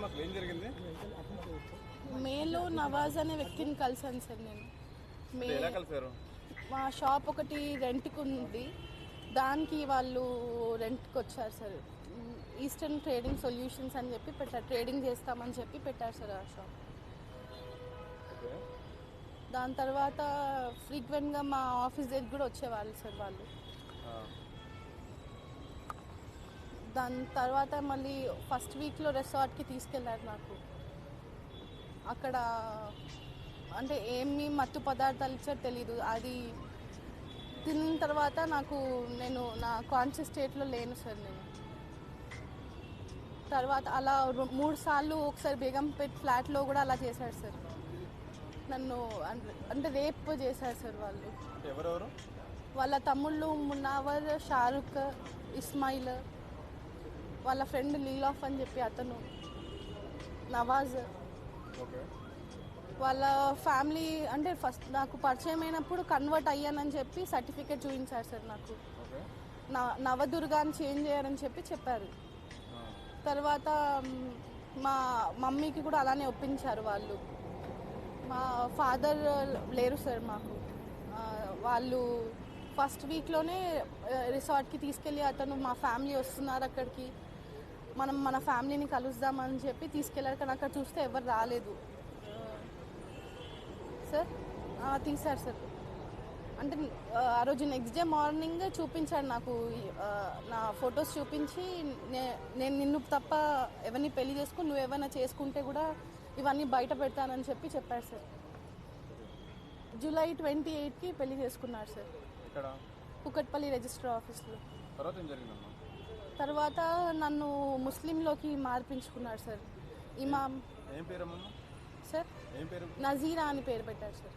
అసలు ఏం జరిగింది? మేలో నవాజ్ అనే వ్యక్తిని కలిసాను సార్ నేను. ఎలా కలిసారు? మా షాప్ ఒకటి రెంట్కి ఉంది, దానికి వాళ్ళు రెంట్కి వచ్చారు సార్. ఈస్టర్న్ ట్రేడింగ్ సొల్యూషన్స్ అని చెప్పి పెట్టారు, ట్రేడింగ్ చేస్తామని చెప్పి పెట్టారు సార్ ఆ షాప్. దాని తర్వాత ఫ్రీక్వెంట్గా మా ఆఫీస్ దగ్గర కూడా వచ్చేవాళ్ళు సార్ వాళ్ళు. దాని తర్వాత మళ్ళీ ఫస్ట్ వీక్లో రిసార్ట్కి తీసుకెళ్ళారు నాకు. అక్కడ అంటే ఏమి మత్తు పదార్థాలు ఇచ్చారో తెలీదు. అది తిన్న తర్వాత నేను నా కాన్షియస్ స్టేట్లో లేను సార్. నేను తర్వాత అలా 3 సార్లు ఒకసారి బేగంపేట్ ఫ్లాట్లో కూడా అలా చేశారు సార్ నన్ను. అంటే రేప్ చేశారు సార్ వాళ్ళు. ఎవరెవరు? వాళ్ళ తమ్ముళ్ళు మునావర్, షారుఖ్, ఇస్మాయిల్, వాళ్ళ ఫ్రెండ్ లీలాఫ్ అని చెప్పి అతను, నవాజ్. వాళ్ళ ఫ్యామిలీ అంటే ఫస్ట్ నాకు పరిచయం అయినప్పుడు కన్వర్ట్ అయ్యానని చెప్పి సర్టిఫికేట్ చూపించారు సార్ నాకు. నవదుర్గా అని చేంజ్ చేయాలని చెప్పారు. తర్వాత మా మమ్మీకి కూడా అలానే ఒప్పించారు వాళ్ళు. మా ఫాదర్ లేరు సార్ మాకు. వాళ్ళు ఫస్ట్ వీక్లోనే రిసార్ట్కి తీసుకెళ్ళి అతను మా ఫ్యామిలీ వస్తున్నారు అక్కడికి, మనం మన ఫ్యామిలీని కలుద్దామని చెప్పి తీసుకెళ్ళారు. కానీ అక్కడ చూస్తే ఎవరు రాలేదు సార్. తీశారు సార్. అంటే ఆ రోజు నెక్స్ట్ డే మార్నింగ్ చూపించాడు నాకు, నా ఫొటోస్ చూపించి నేను నిన్ను తప్ప ఎవరిని పెళ్లి చేసుకుని నువ్వు ఏమైనా చేసుకుంటే కూడా ఇవన్నీ బయట పెడతానని చెప్పారు సార్. జూలై 28కి పెళ్లి చేసుకున్నారు సార్ కుకట్పల్లి రిజిస్టర్ ఆఫీస్లో. తర్వాత నన్ను ముస్లింలోకి మార్పించుకున్నారు సార్. ఇమాం సార్ నజీరా అని పేరు పెట్టారు సార్.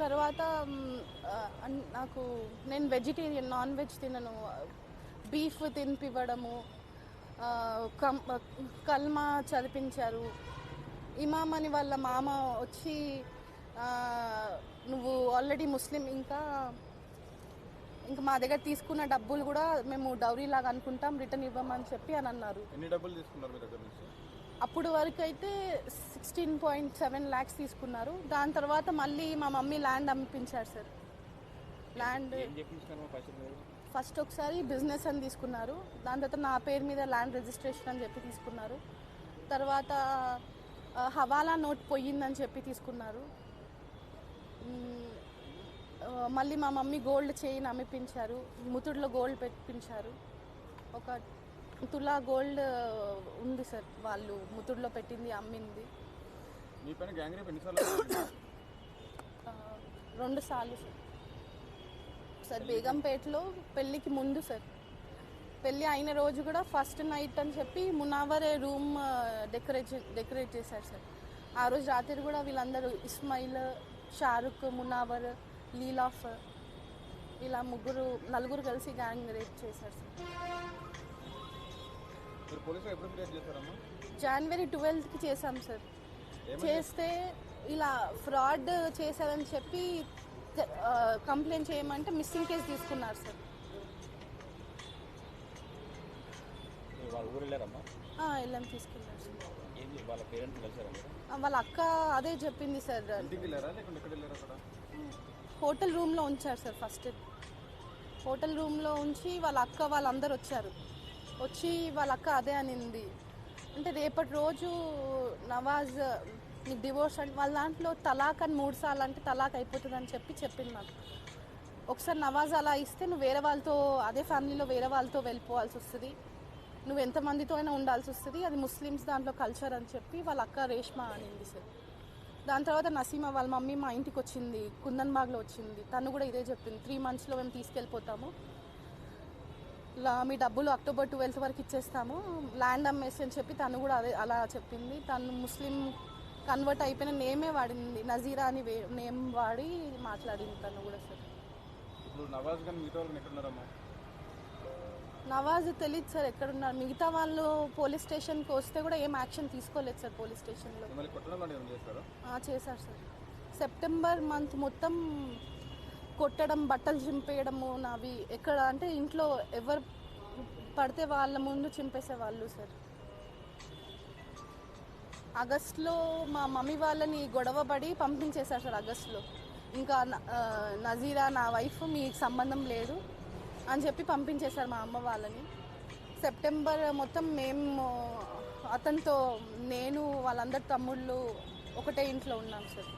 తర్వాత నేను వెజిటేరియన్, నాన్ వెజ్ తినను, బీఫ్ తినిపివ్వడము, కల్మా చదివించారు. ఇమాం అని వాళ్ళ మామ వచ్చి నువ్వు ఆల్రెడీ ముస్లిం, ఇంకా మా దగ్గర తీసుకున్న డబ్బులు కూడా మేము డౌరీ లాగా అనుకుంటాం, రిటర్న్ ఇవ్వమని చెప్పి అని అన్నారు. ఎన్ని డబ్బులు తీసుకున్నారు మీ దగ్గర నుంచి? అప్పుడు వరకు అయితే 16.7 lakhs తీసుకున్నారు. దాని తర్వాత మళ్ళీ మా మమ్మీ ల్యాండ్ అమ్మిపించారు సార్. ల్యాండ్ ఫస్ట్ ఒకసారి బిజినెస్ అని తీసుకున్నారు, దాని తర్వాత నా పేరు మీద ల్యాండ్ రిజిస్ట్రేషన్ అని చెప్పి తీసుకున్నారు. తర్వాత హవాలా నోట్ పోయిందని చెప్పి తీసుకున్నారు. మళ్ళీ మా మమ్మీ గోల్డ్ చైన్ అమ్మిపించారు, ముతుడులో గోల్డ్ పెట్టించారు. ఒక తులా గోల్డ్ ఉంది సార్, వాళ్ళు ముతుడులో పెట్టింది అమ్మింది. 2 సార్లు సార్. బేగంపేటలో పెళ్ళికి ముందు సార్, పెళ్ళి అయిన రోజు కూడా ఫస్ట్ నైట్ అని చెప్పి మునావరే రూమ్ డెకరేట్ చేశారు సార్. ఆ రోజు రాత్రి కూడా వీళ్ళందరూ ఇస్మాయిల్, షారుఖ్, మునావర్, లీలాఫ్ ఇలా 4 కలిసి గ్యాంగ్ రేప్ చేశారు సార్. జనవరి 12కి చేశాం సార్. చేస్తే ఇలా ఫ్రాడ్ చేశారని చెప్పి కంప్లైంట్ చేయమంటే మిస్సింగ్ కేసు తీసుకున్నారు సార్. వెళ్ళాం, తీసుకున్నారు సార్. వాళ్ళ అక్క అదే చెప్పింది సార్. హోటల్ రూమ్లో ఉంచారు సార్. ఫస్ట్ హోటల్ రూమ్లో ఉంచి వాళ్ళ అక్క వాళ్ళందరూ వచ్చి వాళ్ళ అక్క అదే అనింది. అంటే రేపటి రోజు నవాజ్ నీకు డివోర్స్ అంటే వాళ్ళ దాంట్లో తలాక్ అని 3 సార్లు అంటే తలాక్ అయిపోతుంది అని చెప్పింది నాకు. ఒకసారి నవాజ్ అలా ఇస్తే నువ్వు వేరే వాళ్ళతో, అదే ఫ్యామిలీలో వేరే వాళ్ళతో వెళ్ళిపోవాల్సి వస్తుంది, నువ్వు ఎంతమందితో అయినా ఉండాల్సి వస్తుంది, అది ముస్లిమ్స్ దాంట్లో కల్చర్ అని చెప్పి వాళ్ళ అక్క రేష్మా అనింది సార్. దాని తర్వాత నసీమా వాళ్ళ మమ్మీ మా ఇంటికి వచ్చింది, కుందన్బాగ్లో వచ్చింది. తను కూడా ఇదే చెప్పింది, 3 monthsలో మేము తీసుకెళ్ళిపోతాము, మీ డబ్బులు అక్టోబర్ 12th వరకు ఇచ్చేస్తాము, ల్యాండ్ అమ్మేసి అని చెప్పి తను కూడా అలా చెప్పింది. తను ముస్లిం కన్వర్ట్ అయిపోయిన నేమే వాడింది, నజీరా అని నేమ్ వాడి మాట్లాడింది తను కూడా సార్. నవాజ్ తెలియదు సార్ ఎక్కడున్నారు. మిగతా వాళ్ళు పోలీస్ స్టేషన్కి వస్తే కూడా ఏం యాక్షన్ తీసుకోలేదు సార్. పోలీస్ స్టేషన్లో చేశారు సార్. సెప్టెంబర్ మంత్ మొత్తం కొట్టడం, బట్టలు చింపేయడము నావి. ఎక్కడ అంటే ఇంట్లో ఎవరు పడితే వాళ్ళ ముందు చింపేసేవాళ్ళు సార్. ఆగస్ట్లో మా మమ్మీ వాళ్ళని గొడవపడి పంపించేశారు సార్ ఆగస్ట్లో. ఇంకా నజీరా నా వైఫ్ మీకు సంబంధం లేదు అని చెప్పి పంపించేశారు మా అమ్మ వాళ్ళని. సెప్టెంబర్ మొత్తం మేము అతనితో నేను వాళ్ళందరి తమ్ముళ్ళు ఒకటే ఇంట్లో ఉన్నాం సార్.